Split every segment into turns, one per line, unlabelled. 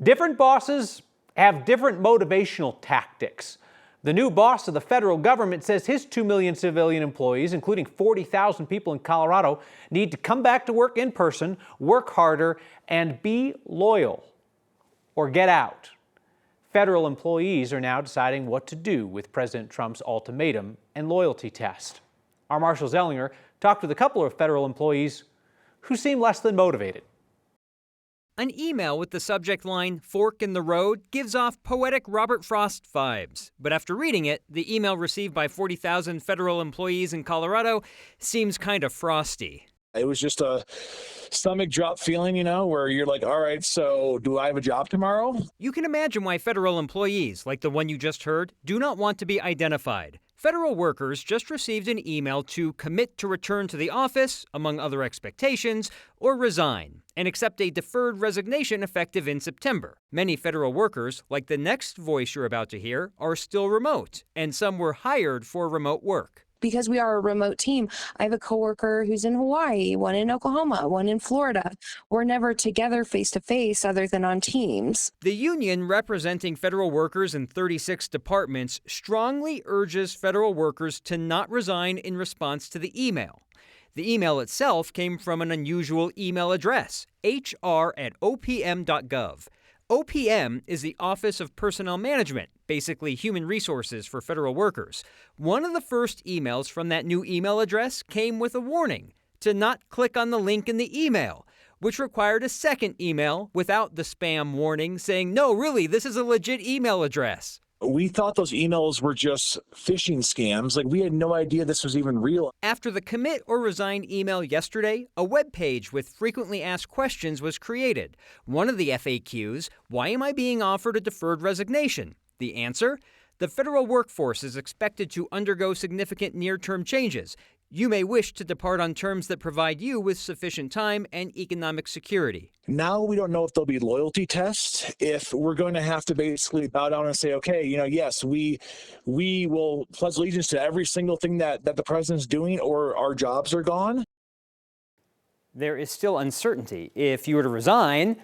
Different bosses have different motivational tactics. The new boss of the federal government says his 2 million civilian employees, including 40,000 people in Colorado, need to come back to work in person, work harder, and be loyal, or get out. Federal employees are now deciding what to do with President Trump's ultimatum and loyalty test. Our Marshall Zellinger talked with a couple of federal employees who seem less than motivated.
An email with the subject line, "Fork in the Road," gives off poetic Robert Frost vibes. But after reading it, the email received by 40,000 federal employees in Colorado seems kind of frosty.
It was just a stomach drop feeling, where you're like, all right, so do I have a job tomorrow?
You can imagine why federal employees, like the one you just heard, do not want to be identified. Federal workers just received an email to commit to return to the office, among other expectations, or resign, and accept a deferred resignation effective in September. Many federal workers, like the next voice you're about to hear, are still remote, and some were hired for remote work.
Because we are a remote team, I have a coworker who's in Hawaii, one in Oklahoma, one in Florida. We're never together face to face other than on Teams.
The union representing federal workers in 36 departments strongly urges federal workers to not resign in response to the email. The email itself came from an unusual email address, hr@opm.gov. OPM is the Office of Personnel Management, basically human resources for federal workers. One of the first emails from that new email address came with a warning to not click on the link in the email, which required a second email without the spam warning saying, no, really, this is a legit email address.
We thought those emails were just phishing scams. We had no idea this was even real.
After the commit or resign email yesterday, a web page with frequently asked questions was created. One of the FAQs, why am I being offered a deferred resignation? The answer, the federal workforce is expected to undergo significant near-term changes. You may wish to depart on terms that provide you with sufficient time and economic security.
Now we don't know if there'll be loyalty tests, if we're going to have to basically bow down and say, okay, yes, we will pledge allegiance to every single thing that the president's doing, or our jobs are gone.
There is still uncertainty. If you were to resign,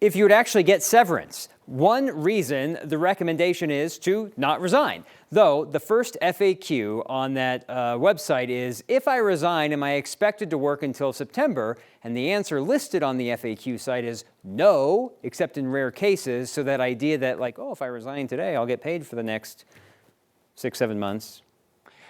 if you would actually get severance. One reason the recommendation is to not resign. Though the first FAQ on that website is, if I resign, am I expected to work until September? And the answer listed on the FAQ site is no, except in rare cases. So that idea that if I resign today, I'll get paid for the next 6-7 months.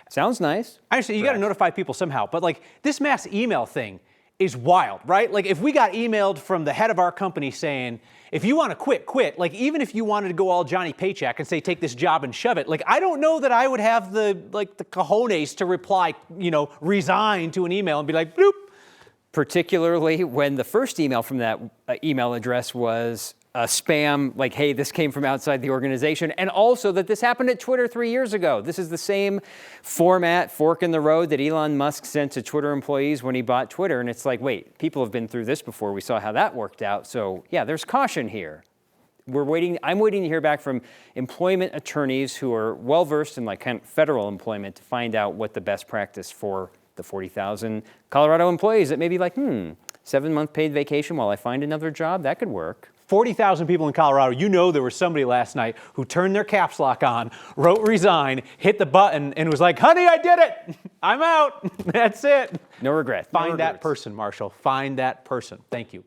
Sounds nice.
Actually, you got to notify people somehow. But this mass email thing is wild, right? If we got emailed from the head of our company saying, if you want to quit, even if you wanted to go all Johnny Paycheck and say, take this job and shove it, I don't know that I would have the cojones to reply, resign to an email and be like, bloop.
Particularly when the first email from that email address was a spam, hey, this came from outside the organization, and also that this happened at Twitter 3 years ago. This is the same format, fork in the road, that Elon Musk sent to Twitter employees when he bought Twitter, and it's wait, people have been through this before. We saw how that worked out, so yeah, there's caution here. I'm waiting to hear back from employment attorneys who are well-versed in kind of federal employment to find out what the best practice for the 40,000 Colorado employees that may be 7-month paid vacation while I find another job, that could work.
40,000 people in Colorado, there was somebody last night who turned their caps lock on, wrote resign, hit the button, and was like, honey, I did it. I'm out. That's it.
No regret.
Find that person, Marshall. Find that person. Thank you.